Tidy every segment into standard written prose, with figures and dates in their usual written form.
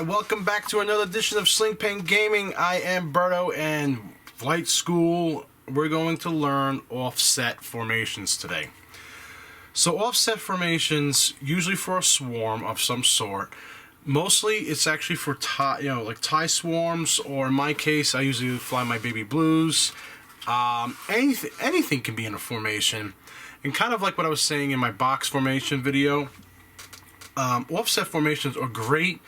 welcome back to another edition of Sling Paint Gaming. I am Berto, and Flight School, we're going to learn offset formations today. So offset formations, usually for a swarm of some sort. Mostly it's actually for tie, like tie swarms, or in my case, I usually fly my baby blues. Anything can be in a formation. And kind of like what I was saying in my box formation video, offset formations are great.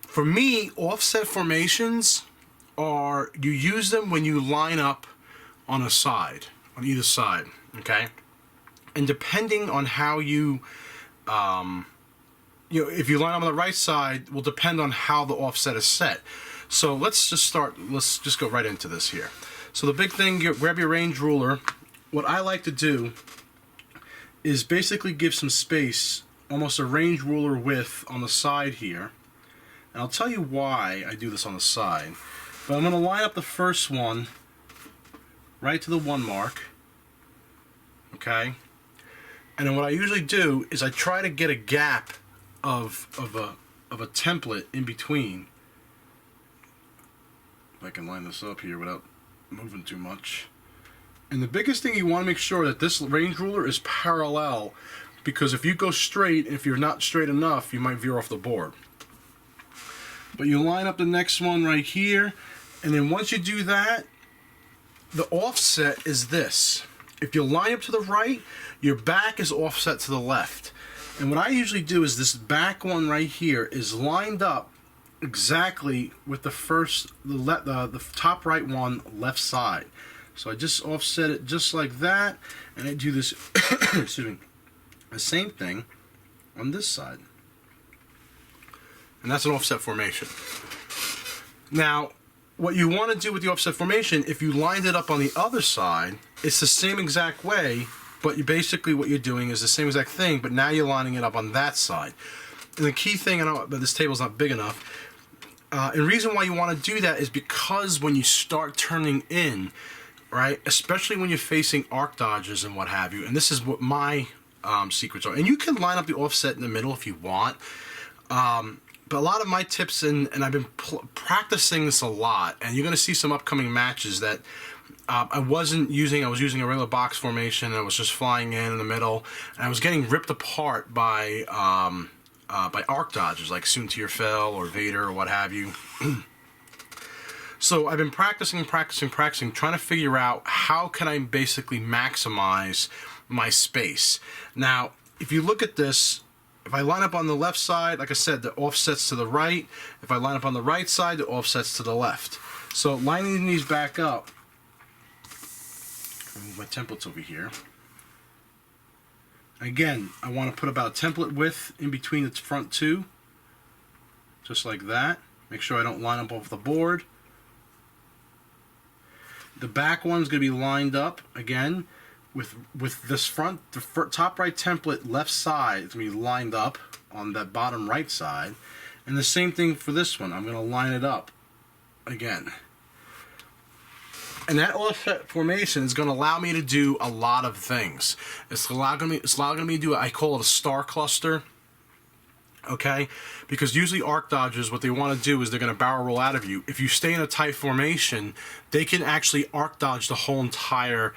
For me, offset formations are, you use them when you line up on a side, on either side, okay? And depending on how you, if you line up on the right side, will depend on how the offset is set. So let's just go right into this here. So the big thing, grab your range ruler. What I like to do is basically give some space, almost a range ruler width on the side here. And I'll tell you why I do this on the side. But I'm going to line up the first one right to the 1 mark. Okay? And then what I usually do is I try to get a gap of a template in between. If I can line this up here without moving too much. And the biggest thing, you want to make sure that this range ruler is parallel, because if you go straight, if you're not straight enough, you might veer off the board. But you line up the next one right here, and then once you do that, the offset is this. If you line up to the right, your back is offset to the left. And what I usually do is this back one right here is lined up exactly with the first, the top right one, left side. So I just offset it just like that, and I do this, excuse me, the same thing on this side. And that's an offset formation. Now, what you want to do with the offset formation, if you lined it up on the other side, it's the same exact way, but basically what you're doing is the same exact thing, but now you're lining it up on that side. And the key thing, I know that this table's not big enough, and the reason why you want to do that is because when you start turning in, right, especially when you're facing arc dodges and what have you, and this is what my secrets are. And you can line up the offset in the middle if you want. But a lot of my tips, and I've been practicing this a lot, and you're going to see some upcoming matches that I was using a regular box formation, and I was just flying in the middle, and I was getting ripped apart by arc dodges like Soon to Your Fell or Vader or what have you. So I've been practicing, trying to figure out how can I basically maximize my space. Now, if you look at this, if I line up on the left side, like I said, the offset's to the right. If I line up on the right side, the offset's to the left. So lining these back up, move my templates over here. Again, I want to put about a template width in between its front two, just like that. Make sure I don't line up off the board. The back one's going to be lined up again with this front, the top right template left side is going to be lined up on that bottom right side. And the same thing for this one. I'm going to line it up again. And that offset formation is going to allow me to do a lot of things. It's allowing me to do, I call it a star cluster. Okay, because usually arc dodgers, what they want to do is they're going to barrel roll out of you. If you stay in a tight formation, they can actually arc dodge the whole entire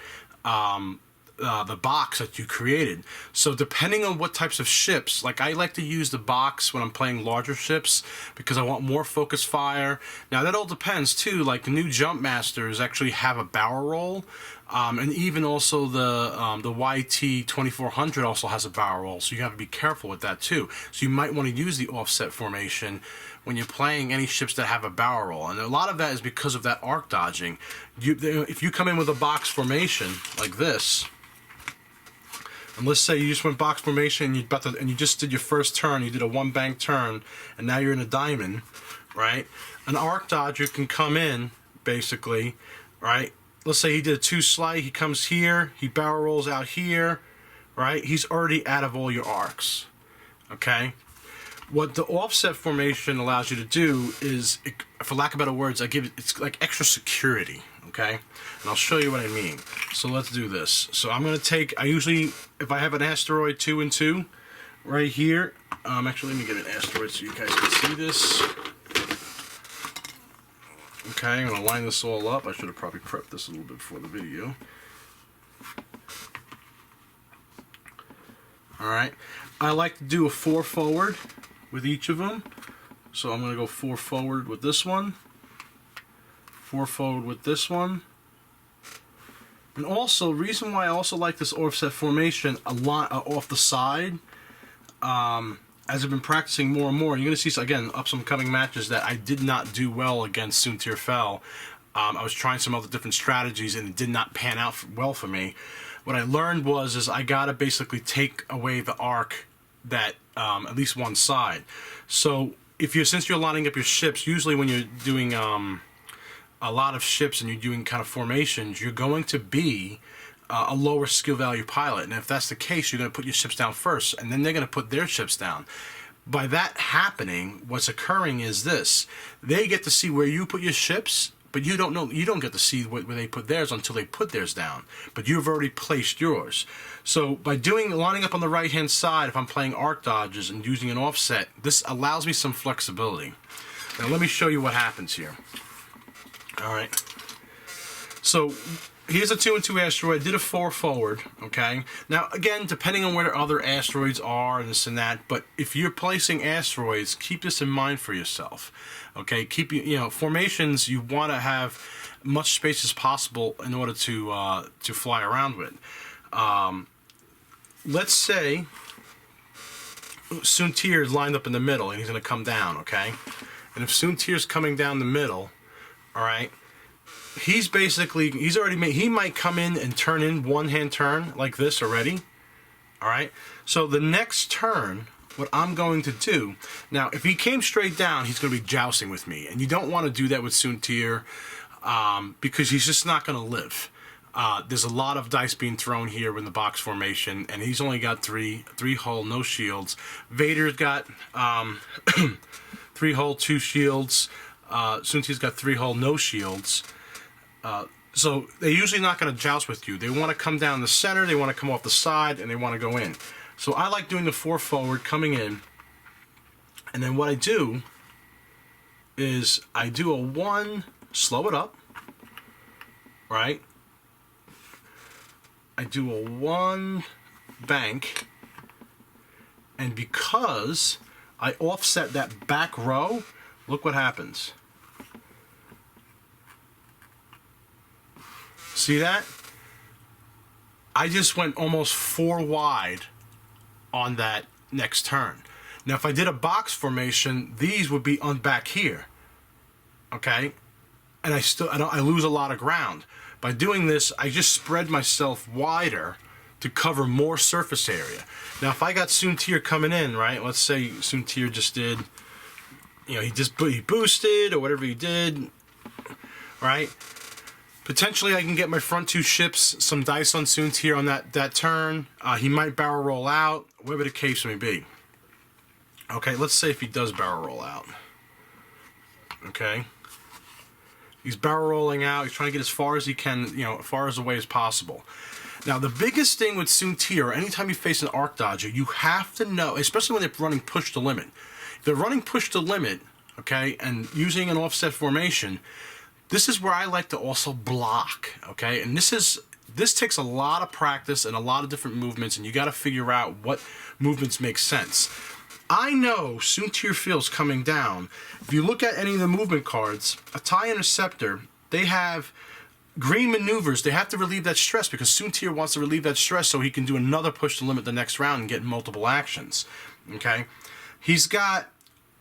the box that you created. So depending on what types of ships, like I like to use the box when I'm playing larger ships because I want more focus fire. Now that all depends too, like the new Jump Masters actually have a barrel roll, and even also the YT 2400 also has a barrel roll, so you have to be careful with that too. So you might want to use the offset formation when you're playing any ships that have a barrel roll, and a lot of that is because of that arc dodging. If you come in with a box formation like this, and let's say you just went box formation and you just did your first turn, you did a 1 bank turn, and now you're in a diamond, right? An arc dodger can come in, basically, right? Let's say he did a 2 slide, he comes here, he barrel rolls out here, right? He's already out of all your arcs, okay? What the offset formation allows you to do is, for lack of better words, it's like extra security, okay? And I'll show you what I mean. So let's do this. So I'm going to take, I usually, if I have an asteroid 2 and 2 right here, actually let me get an asteroid so you guys can see this. Okay, I'm going to line this all up. I should have probably prepped this a little bit before the video. Alright, I like to do a 4 forward with each of them. So I'm going to go 4 forward with this one, 4 forward with this one. And also, reason why I also like this offset formation a lot off the side, as I've been practicing more and more, you're going to see, again, up some coming matches that I did not do well against Soontir Fel. I was trying some other different strategies and it did not pan out well for me. What I learned is I got to basically take away the arc that, at least one side. So, since you're lining up your ships, usually when you're doing a lot of ships and you're doing kind of formations, you're going to be a lower skill value pilot. And if that's the case, you're going to put your ships down first, and then they're going to put their ships down. By that happening, what's occurring is this. They get to see where you put your ships, but you don't get to see where they put theirs until they put theirs down. But you've already placed yours. So by lining up on the right-hand side, if I'm playing arc dodges and using an offset, this allows me some flexibility. Now let me show you what happens here. Alright, so here's a 2 and 2 asteroid. I did a 4 forward, okay? Now, again, depending on where other asteroids are and this and that, but if you're placing asteroids, keep this in mind for yourself, okay? Formations, you want to have much space as possible in order to fly around with. Let's say Soontir is lined up in the middle and he's going to come down, okay? And if Soontir's coming down the middle, all right, he might come in and turn in one-hand turn like this already. All right, so the next turn, what I'm going to do, now if he came straight down, he's going to be jousting with me, and you don't want to do that with Soontir because he's just not going to live. There's a lot of dice being thrown here in the box formation, and he's only got three hull, no shields. Vader's got 3 hull, 2 shields. Soontir's got 3 hull, no shields. So they're usually not going to joust with you. They want to come down the center, they want to come off the side, and they want to go in. So I like doing the 4 forward, coming in, and then what I do is I do a 1, slow it up, right? I do a 1 bank, and because I offset that back row, look what happens. See that? I just went almost 4 wide on that next turn. Now, if I did a box formation, these would be on back here. Okay? And I lose a lot of ground. By doing this, I just spread myself wider to cover more surface area. Now, if I got Soontir coming in, right? Let's say Soontir just did, he boosted or whatever he did, right? Potentially, I can get my front 2 ships some dice on Soontir on that turn. He might barrel roll out, whatever the case may be. Okay, let's say if he does barrel roll out. Okay. He's barrel rolling out. He's trying to get as far as he can, as far as away as possible. Now, the biggest thing with Soontir, anytime you face an arc dodger, you have to know, especially when they're running push to limit. If they're running push to limit, okay, and using an offset formation, this is where I like to also block, okay? And this takes a lot of practice and a lot of different movements, and you got to figure out what movements make sense. I know Soontir Fel's coming down. If you look at any of the movement cards, a TIE Interceptor, they have green maneuvers. They have to relieve that stress because Soontir wants to relieve that stress so he can do another push to limit the next round and get multiple actions, okay? He's got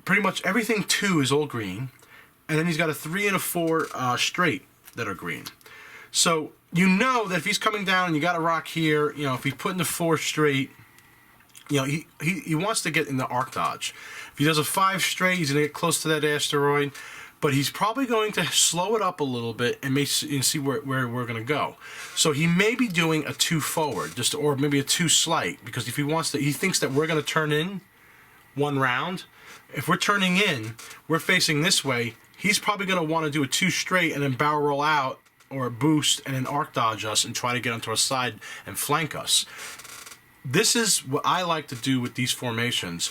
pretty much everything 2 is all green. And then he's got a 3 and a 4 straight that are green. So you know that if he's coming down and you got a rock here, if he's putting the 4 straight, he wants to get in the arc dodge. If he does a 5 straight, he's going to get close to that asteroid. But he's probably going to slow it up a little bit and see where we're going to go. So he may be doing a 2 forward, or maybe a 2 slight, because if he thinks that we're going to turn in 1 round. If we're turning in, we're facing this way. He's probably going to want to do a 2 straight and then barrel roll out or a boost and then arc dodge us and try to get onto our side and flank us. This is what I like to do with these formations.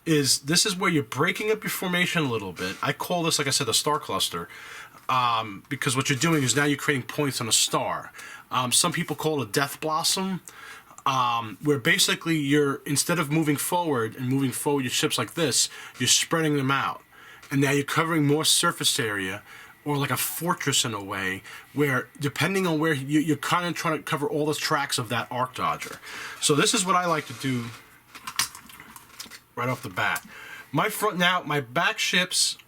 This is where you're breaking up your formation a little bit. I call this, like I said, a star cluster. because what you're doing is now you're creating points on a star. Some people call it a death blossom, where basically you're, instead of moving forward your ships like this, you're spreading them out. And now you're covering more surface area, or like a fortress in a way, where depending on where you're kind of trying to cover all the tracks of that arc dodger. So this is what I like to do right off the bat. My back ships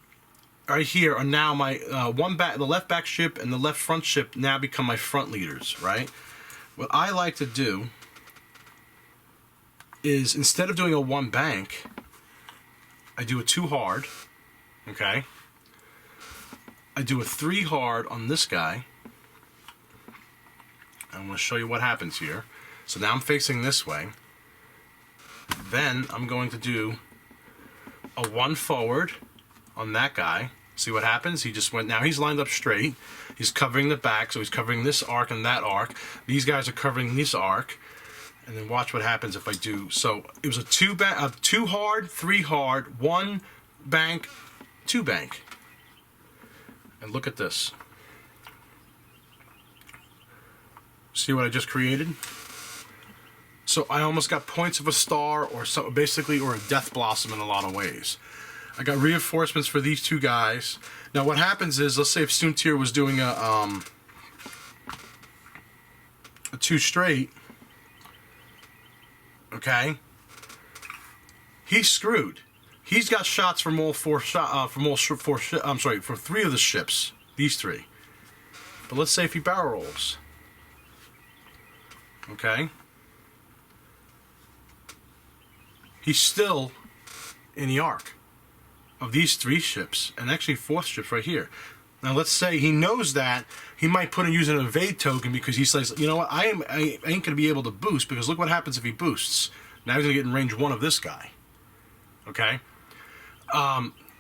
right here are now my the left back ship and the left front ship now become my front leaders, right? What I like to do is, instead of doing a 1 bank, I do a 2 hard, okay? I do a 3 hard on this guy. I'm going to show you what happens here. So now I'm facing this way. Then I'm going to do a 1 forward on that guy. See what happens? He just went, now he's lined up straight. He's covering the back, so he's covering this arc and that arc. These guys are covering this arc. And then watch what happens if I do. So it was a 2 hard, 3 hard, 1 bank, 2 bank. And look at this. See what I just created? So I almost got points of a star, or so, basically, or a death blossom in a lot of ways. I got reinforcements for these 2 guys. Now what happens is, let's say if Soontir was doing a 2 straight, okay, he's screwed. He's got shots from all 4 for 3 of the ships. These 3. But let's say if he barrel rolls. Okay. He's still in the arc of these 3 ships, and actually 4th ships right here. Now let's say he knows that, he might use an evade token because he says, you know what, I ain't going to be able to boost, because look what happens if he boosts. Now he's going to get in range 1 of this guy. Okay?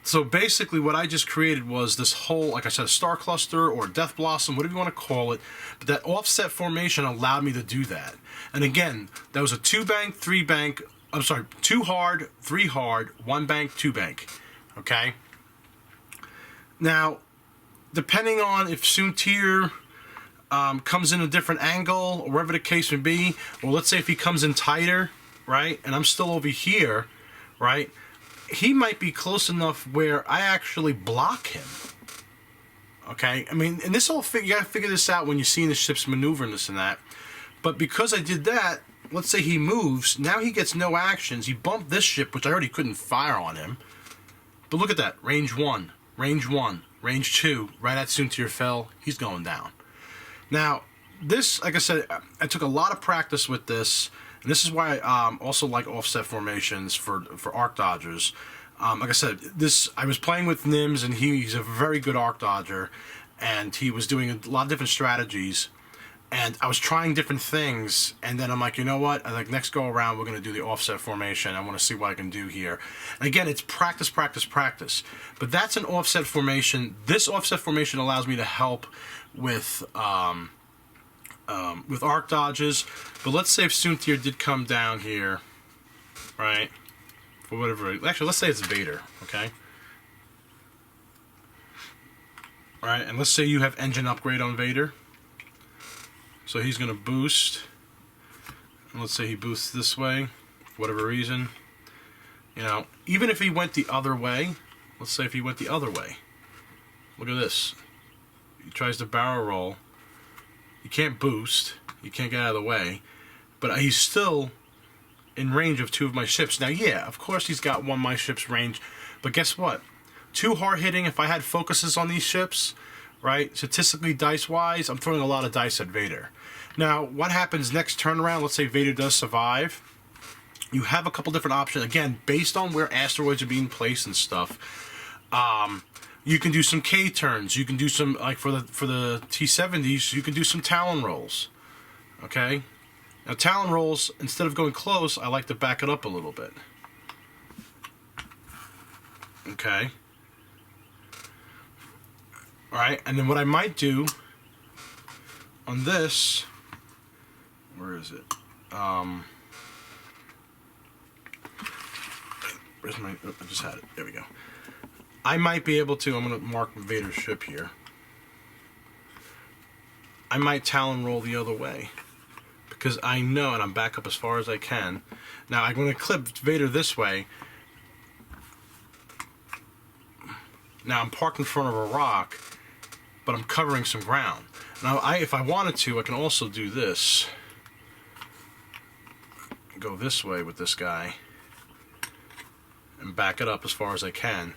So basically what I just created was this whole, like I said, a star cluster or a death blossom, whatever you want to call it. But that offset formation allowed me to do that. And again, that was a 2 bank, 3 bank, 2 hard, 3 hard, 1 bank, 2 bank. Okay? Now, depending on if Soontir comes in a different angle, or wherever the case may be, or let's say if he comes in tighter, right, and I'm still over here, right, he might be close enough where I actually block him. Okay? I mean, and this whole thing, you gotta figure this out when you're seeing the ships maneuver and this and that. But because I did that, let's say he moves, now he gets no actions. He bumped this ship, which I already couldn't fire on him. But look at that. Range 1, range 1, range 2, right at Soontir fell, he's going down. Now, this, like I said, I took a lot of practice with this. And this is why I also like offset formations for arc dodgers. Like I said, I was playing with Nims, and he's a very good arc dodger, and he was doing a lot of different strategies, and I was trying different things, and then I'm like, you know what? I like, next go around we're going to do the offset formation. I want to see what I can do here. And again, it's practice, practice, practice. But that's an offset formation. This offset formation allows me to help with arc dodges. But let's say if Soontir did come down here, right, for whatever, actually let's say it's Vader, okay, right, and let's say you have engine upgrade on Vader, so he's gonna boost, and let's say he boosts this way for whatever reason, you know, even if he went the other way, let's say if he went the other way, look at this, he tries to barrel roll. You can't boost. You can't get out of the way. But he's still in range of 2 of my ships. Now, yeah, of course he's got 1 of my ships range. But guess what? 2 hard hitting, if I had focuses on these ships, right, statistically dice-wise, I'm throwing a lot of dice at Vader. Now, what happens next turnaround? Let's say Vader does survive. You have a couple different options. Again, based on where asteroids are being placed and stuff. You can do some K turns. You can do some, like for the T-70s, you can do some Talon rolls. Okay? Now Talon rolls, instead of going close, I like to back it up a little bit. Okay? Alright, and then what I might do on this, where is it? Where's my, oh, I just had it. There we go. I might be able to, I'm going to mark Vader's ship here. I might Talon roll the other way. Because I know, and I'm back up as far as I can. Now I'm going to clip Vader this way. Now I'm parked in front of a rock, but I'm covering some ground. Now if I wanted to, I can also do this. Go this way with this guy. And back it up as far as I can.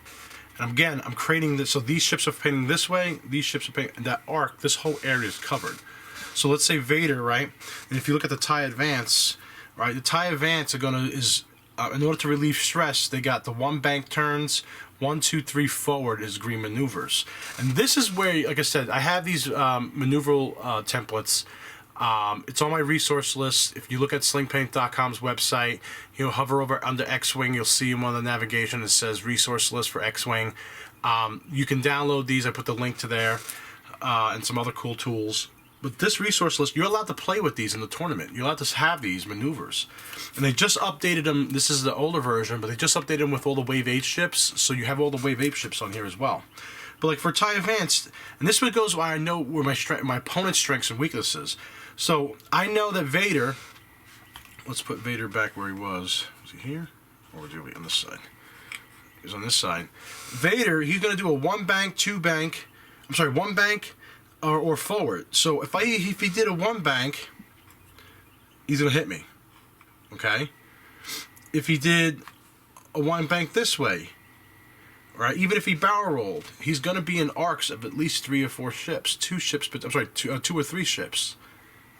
And again, I'm creating this, so these ships are painting this way, these ships are painting, and that arc, this whole area is covered. So let's say Vader, right? And if you look at the TIE Advance, right? The TIE Advance in order to relieve stress, they got the 1 bank turns, 1, 2, 3 forward is green maneuvers. And this is where, like I said, I have these maneuver templates. It's on my resource list. If you look at slingpaint.com's website, you'll hover over under X-Wing, you'll see them on the navigation. It says resource list for X-Wing. You can download these. I put the link to there and some other cool tools. But this resource list, you're allowed to play with these in the tournament. You're allowed to have these maneuvers. And they just updated them. This is the older version, but they just updated them with all the Wave 8 ships. So you have all the Wave 8 ships on here as well. But like for TIE Advanced, and this one goes where I know where my opponent's strengths and weaknesses. So I know that Vader, let's put Vader back where he was. Was he here? Or was he on this side? He's on this side. Vader, he's going to do a 1 bank, 2 bank, 1 bank or forward. So if he did a 1 bank, he's going to hit me. Okay? If he did a 1 bank this way, right? Even if he barrel rolled, he's going to be in arcs of at least 3 or 4 ships. 2 or 3 ships.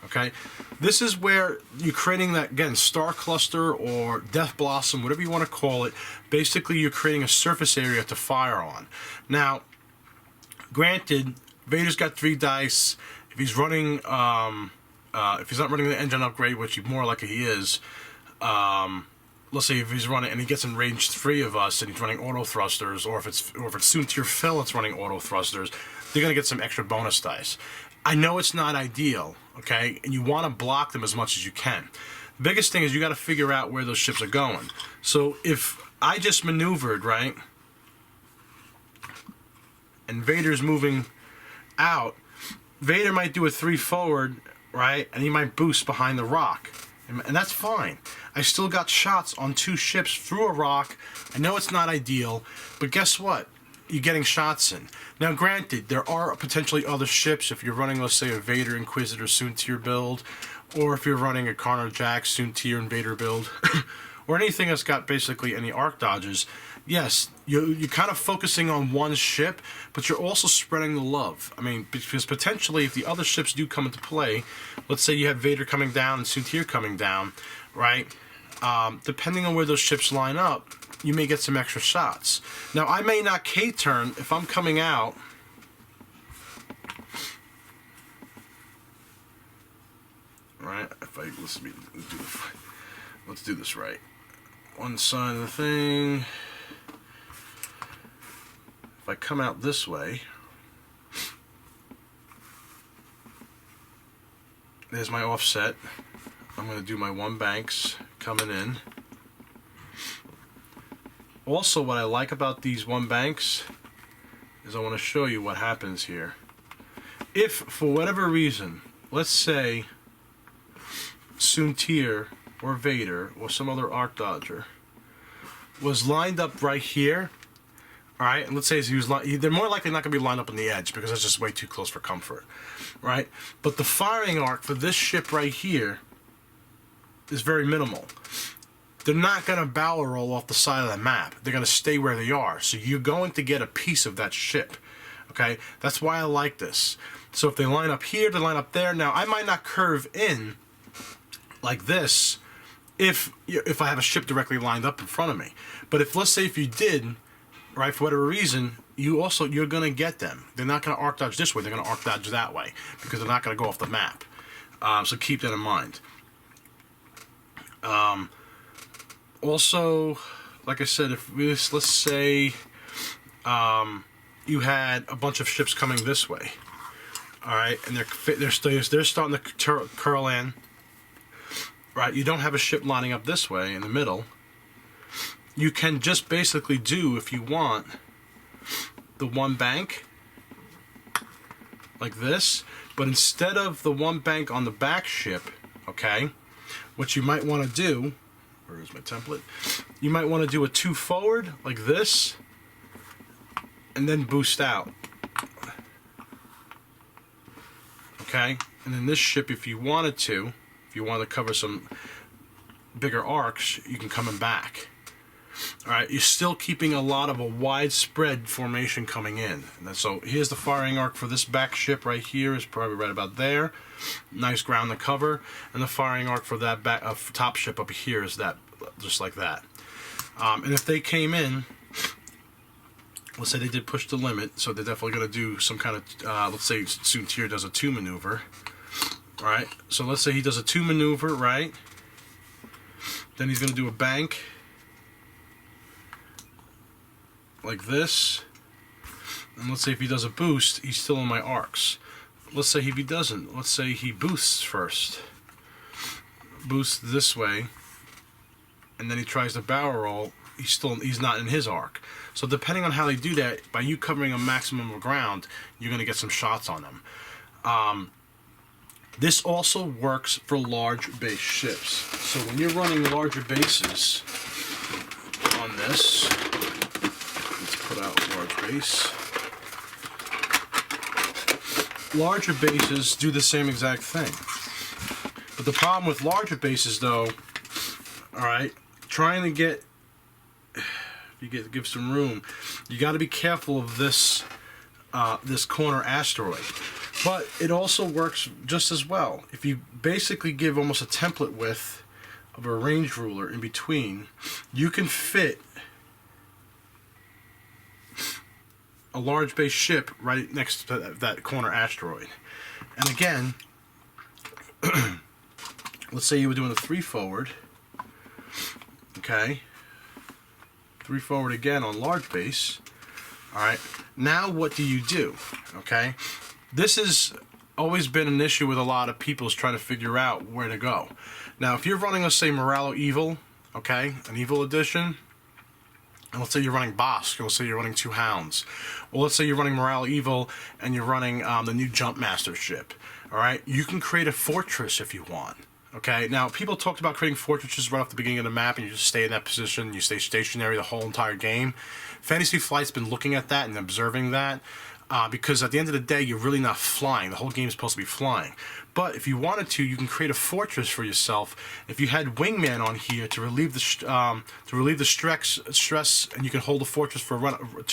Okay, this is where you're creating that, again, Star Cluster or Death Blossom, whatever you want to call it. Basically, you're creating a surface area to fire on. Now, granted, Vader's got 3 dice. If he's running, if he's not running the engine upgrade, which more likely he is, let's say if he's running and he gets in range 3 of us and he's running auto thrusters, or if it's soon tier Phil that's running auto thrusters, they're gonna get some extra bonus dice. I know it's not ideal, okay, and you want to block them as much as you can. The biggest thing is you got to figure out where those ships are going. So if I just maneuvered, right, and Vader's moving out, Vader might do a 3 forward, right, and he might boost behind the rock, and that's fine. I still got shots on 2 ships through a rock. I know it's not ideal, but guess what? You're getting shots in. Now, granted, there are potentially other ships if you're running, let's say, a Vader Inquisitor Soon Tier build, or if you're running a Karnar Jack Soon Tier Invader build, or anything that's got basically any arc dodges. Yes, you're kind of focusing on one ship, but you're also spreading the love. I mean, because potentially if the other ships do come into play, let's say you have Vader coming down and Soon Tier coming down, right? Depending on where those ships line up, you may get some extra shots. Now, I may not K-turn if I'm coming out. Right? Let's do this right. One side of the thing. If I come out this way, there's my offset. I'm going to do my 1 banks coming in. Also, what I like about these 1 banks is I want to show you what happens here. If, for whatever reason, let's say Soon Tier or Vader or some other arc dodger was lined up right here, alright, and let's say they're more likely not going to be lined up on the edge because that's just way too close for comfort, right? But the firing arc for this ship right here is very minimal. They're not going to barrel roll off the side of the map. They're going to stay where they are. So you're going to get a piece of that ship. Okay? That's why I like this. So if they line up here, they line up there. Now, I might not curve in like this if I have a ship directly lined up in front of me. But if, let's say if you did, right, for whatever reason, you're going to get them. They're not going to arc dodge this way. They're going to arc dodge that way because they're not going to go off the map. So keep that in mind. Also, like I said, if let's say you had a bunch of ships coming this way, all right, and they're starting to curl in, right? You don't have a ship lining up this way in the middle. You can just basically do, if you want, the 1 bank like this, but instead of the one bank on the back ship, okay, what you might want to do, where's my template? You might want to do a 2 forward like this, and then boost out. Okay, and then this ship, if you wanted to, if you wanted to cover some bigger arcs, you can come in back. Alright, you're still keeping a lot of a widespread formation coming in. And so here's the firing arc for this back ship right here, is probably right about there. Nice ground to cover. And the firing arc for that back top ship up here is that, just like that. And if they came in, let's say they did push the limit, so they're definitely going to do some kind of, let's say Soontir does a 2 maneuver. Alright, so let's say he does a 2 maneuver, right? Then he's going to do a bank like this, and let's say if he does a boost, he's still in my arcs. Let's say if he doesn't, let's say he boosts first, boosts this way, and then he tries to barrel roll, he's not in his arc. So depending on how they do that, by you covering a maximum of ground, you're going to get some shots on them. This also works for large base ships. So when you're running larger bases on this, put out large base. Larger bases do the same exact thing. But the problem with larger bases, though, alright, trying to get, give some room, you got to be careful of this this corner asteroid. But it also works just as well. If you basically give almost a template width of a range ruler in between, you can fit a large base ship right next to that corner asteroid. And again, let's say you were doing a 3 forward, okay, 3 forward again on large base. Alright, now what do you do? Okay, this has always been an issue with a lot of people, is trying to figure out where to go. Now if you're running, let's say, Moralo Evil, okay, an Evil edition, and let's say you're running Bosk, let's say you're running 2 Hounds, or let's say you're running Morale Evil and you're running the new Jumpmaster ship. Alright, you can create a fortress if you want. Okay, now people talked about creating fortresses right off the beginning of the map, and you just stay in that position, you stay stationary the whole entire game. Fantasy Flight's been looking at that and observing that, because at the end of the day, you're really not flying. The whole game is supposed to be flying. But if you wanted to, you can create a fortress for yourself. If you had Wingman on here to relieve the stress, and you can hold the fortress for 1 or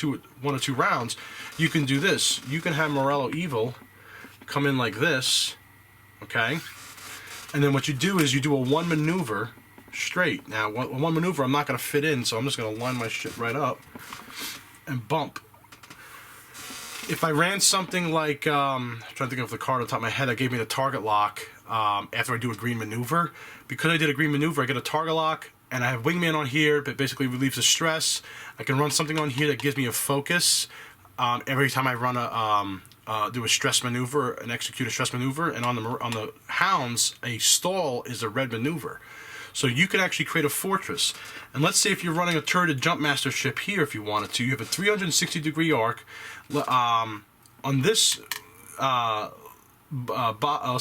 2 rounds, you can do this. You can have Morello Evil come in like this, okay? And then what you do is you do a 1 maneuver straight. Now, one maneuver I'm not going to fit in, so I'm just going to line my shit right up and bump. If I ran something like, I'm trying to think of the card on top of my head that gave me the target lock after I do a green maneuver. Because I did a green maneuver, I get a target lock, and I have Wingman on here that basically relieves the stress. I can run something on here that gives me a focus every time I run do a stress maneuver and execute a stress maneuver. And on the Hounds, a stall is a red maneuver. So you can actually create a fortress. And let's say if you're running a turreted Jumpmaster ship here, if you wanted to, you have a 360-degree arc. On this, let's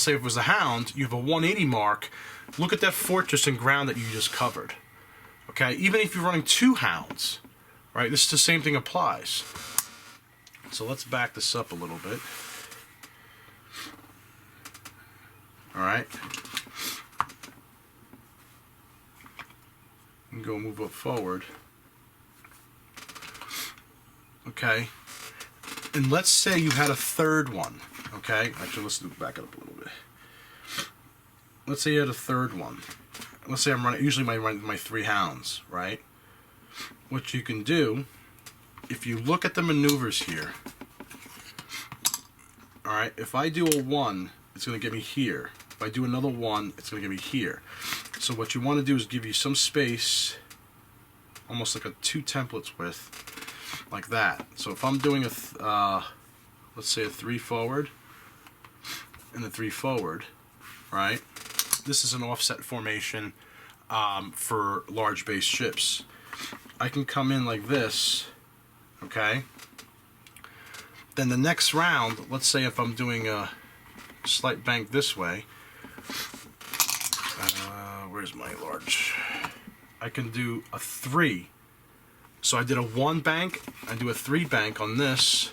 say if it was a Hound, you have a 180 mark. Look at that fortress and ground that you just covered. Okay, even if you're running 2 Hounds, right? This is the same thing applies. So let's back this up a little bit. All right. And go move up forward. Okay. And let's say you had a 3rd one. Okay. Actually, let's back it up a little bit. Let's say you had a 3rd one. Let's say I'm running. Usually, I run my 3 Hounds. Right. What you can do, if you look at the maneuvers here. All right. If I do a 1, it's going to get me here. If I do another 1, it's going to get me here. So what you want to do is give you some space, almost like a 2 templates width, like that. So if I'm doing a, let's say a 3 forward, and a 3 forward, right? This is an offset formation for large base ships. I can come in like this, okay? then the next round, let's say if I'm doing a slight bank this way, where's my large? I can do a 3. So I did a 1 bank, I do a 3 bank on this,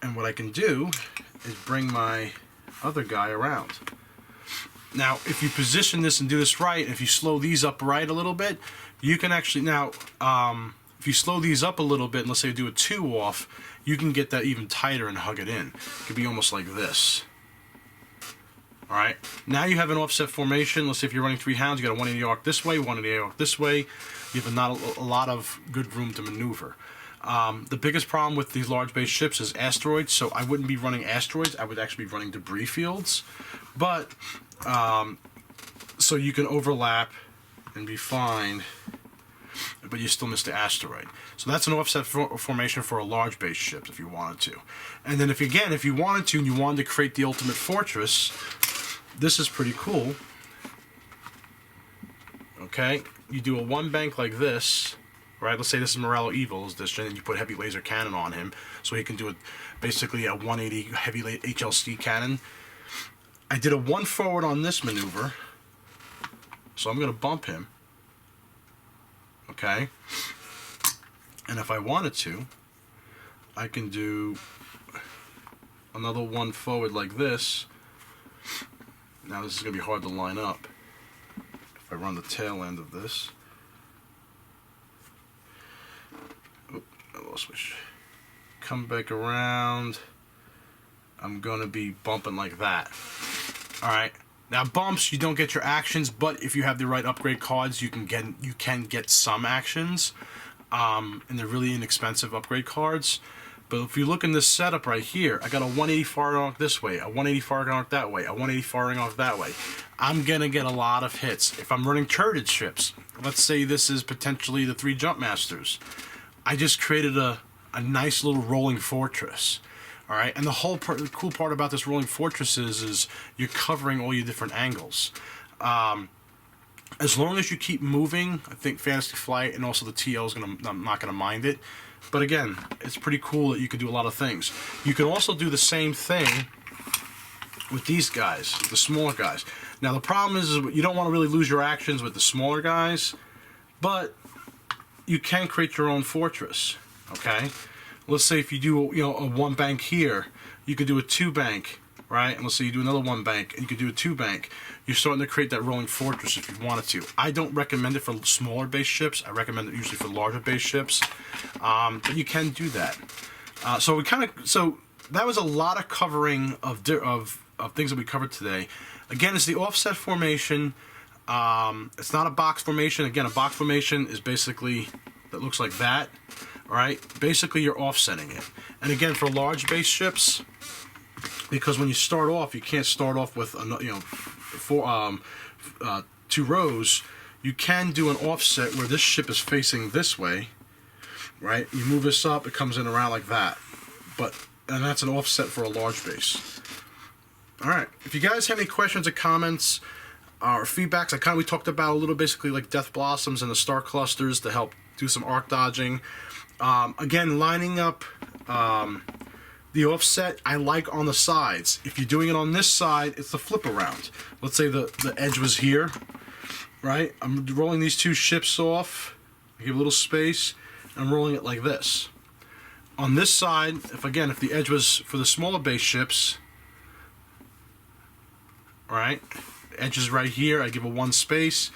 and what I can do is bring my other guy around. Now, if you position this and do this right, if you slow these up right a little bit, you can actually, now, if you slow these up a little bit, and let's say you do a 2 off, you can get that even tighter and hug it in. It could be almost like this. Alright, now you have an offset formation. Let's say if you're running 3 hounds, you got a 180 arc this way, 180 arc this way. You have not a lot of good room to maneuver. The biggest problem with these large base ships is asteroids, so I wouldn't be running asteroids, I would actually be running debris fields. But, so you can overlap and be fine, but you still miss the asteroid. So that's an offset formation for a large base ship if you wanted to. And then if you wanted to and you wanted to create the ultimate fortress, this is pretty cool. Okay, you do a 1 bank like this, right? Let's say this is Morello Evil's edition, and you put heavy laser cannon on him, so he can do basically a 180 heavy HLC cannon. I did a 1 forward on this maneuver, so I'm going to bump him. Okay, and if I wanted to, I can do another 1 forward like this. Now this is going to be hard to line up if I run the tail end of this. Oh, I lost my come back around. I'm going to be bumping like that. Alright, now bumps, you don't get your actions, but if you have the right upgrade cards, you can get some actions, and they're really inexpensive upgrade cards. But if you look in this setup right here, I got a 180 firing arc this way, a 180 firing arc that way, a 180 firing arc that way. I'm gonna get a lot of hits. If I'm running turreted ships, let's say this is potentially the 3 jump masters, I just created a nice little rolling fortress. All right, and the cool part about this rolling fortress is you're covering all your different angles. As long as you keep moving, I think Fantasy Flight and also the TL is I'm not gonna mind it. But again, it's pretty cool that you can do a lot of things. You can also do the same thing with these guys, the smaller guys. Now the problem is you don't want to really lose your actions with the smaller guys, but you can create your own fortress. Okay. Let's say if you do a 1 bank here, you could do a 2 bank, right? And let's say you do another 1 bank, and you could do a 2 bank. You're starting to create that rolling fortress if you wanted to. I don't recommend it for smaller base ships. I recommend it usually for larger base ships, but you can do that. So that was a lot of covering of things that we covered today. Again, it's the offset formation. It's not a box formation. Again, a box formation is basically that looks like that. All right, basically you're offsetting it. And again, for large base ships, because when you start off, you can't start off with 2 rows. You can do an offset where this ship is facing this way, right? You move this up, it comes in around like that. And that's an offset for a large base. All right, if you guys have any questions or comments or feedbacks, we talked about a little basically like Death Blossoms and the star clusters to help do some arc dodging. Again, lining up the offset I like on the sides. If you're doing it on this side, it's the flip around. Let's say the edge was here, right? I'm rolling these 2 ships off, give a little space, and I'm rolling it like this. On this side, if the edge was for the smaller base ships, right? The edge is right here, I give a 1 space,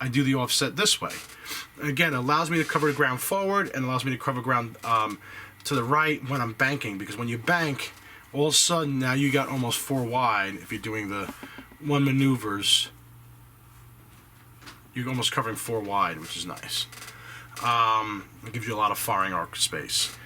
I do the offset this way. Again, it allows me to cover the ground forward and allows me to cover ground to the right when I'm banking, because when you bank, all of a sudden now you got almost 4 wide. If you're doing the 1 maneuvers, you're almost covering 4 wide, which is nice. It gives you a lot of firing arc space.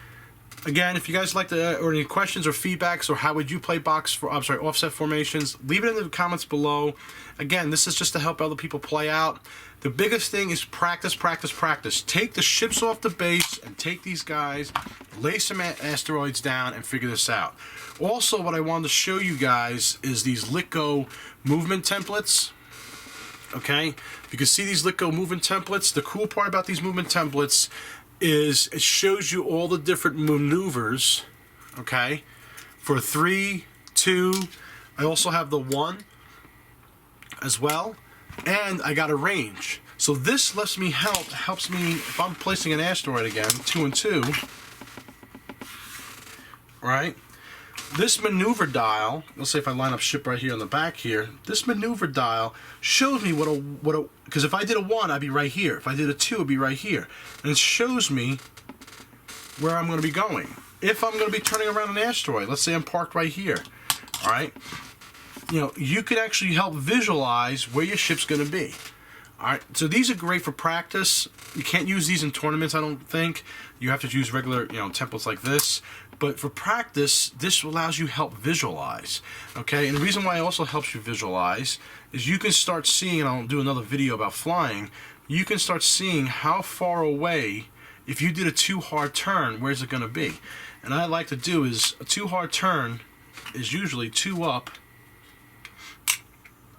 Again, if you guys like or any questions or feedbacks, or how would you play offset formations, leave it in the comments below. Again, this is just to help other people play out. The biggest thing is practice, practice, practice. Take the ships off the base and take these guys, lay some asteroids down, and figure this out. Also, what I wanted to show you guys is these Likkle movement templates. Okay, you can see these Likkle movement templates. The cool part about these movement templates is it shows you all the different maneuvers, okay, for 3, 2, I also have the 1 as well, and I got a range. So this helps me if I'm placing an asteroid again, 2 and 2, right? This maneuver dial, let's say if I line up ship right here on the back here, this maneuver dial shows me because if I did a 1, I'd be right here. If I did a 2, it'd be right here. And it shows me where I'm going to be going. If I'm going to be turning around an asteroid, let's say I'm parked right here, all right? You know, you could actually help visualize where your ship's going to be. All right, so these are great for practice. You can't use these in tournaments, I don't think. You have to use regular, templates like this. But for practice, this allows you help visualize, okay? And the reason why it also helps you visualize is you can start seeing, and I'll do another video about flying, you can start seeing how far away, if you did a 2 hard turn, where's it going to be? And I like to do is, a 2 hard turn is usually 2 up,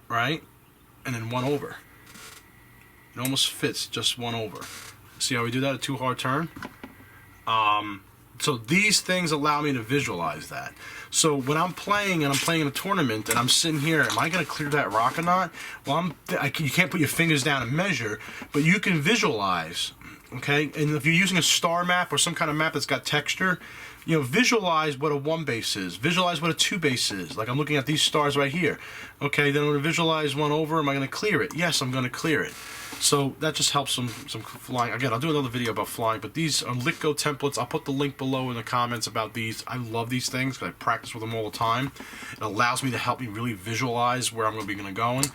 right? And then 1 over. It almost fits just 1 over. See how we do that, a 2 hard turn? So these things allow me to visualize that. So when I'm playing and I'm playing in a tournament and I'm sitting here, am I going to clear that rock or not? Well, you can't put your fingers down and measure, but you can visualize, okay? And if you're using a star map or some kind of map that's got texture, visualize what a 1 base is. Visualize what a 2 base is. Like I'm looking at these stars right here. Okay, then I'm going to visualize 1 over. Am I going to clear it? Yes, I'm going to clear it. So that just helps some flying. Again, I'll do another video about flying, but these are Likkle templates. I'll put the link below in the comments about these. I love these things because I practice with them all the time. It allows me to help me really visualize where I'm going to be going.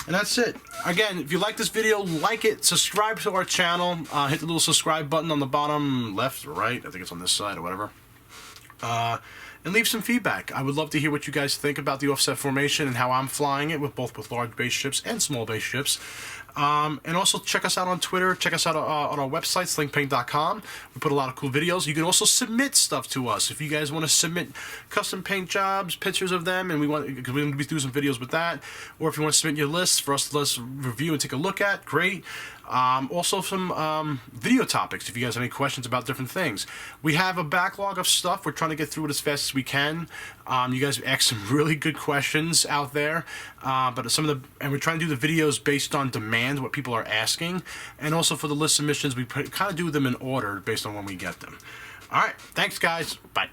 And that's it. Again, if you like this video, like it, subscribe to our channel, hit the little subscribe button on the bottom left or right. I think it's on this side or whatever. And leave some feedback. I would love to hear what you guys think about the offset formation and how I'm flying it with both large base ships and small base ships. And also check us out on Twitter. Check us out on our website, slingpaint.com. We put a lot of cool videos. You can also submit stuff to us if you guys want to submit custom paint jobs, pictures of them, and we're going to be doing some videos with that. Or if you want to submit your lists for us to review and take a look at, great. Also some video topics if you guys have any questions about different things. We have a backlog of stuff. We're trying to get through it as fast as we can. You guys have asked some really good questions out there, and we're trying to do the videos based on demand, what people are asking, and also for the list submissions, we kind of do them in order based on when we get them. All right, thanks guys. Bye.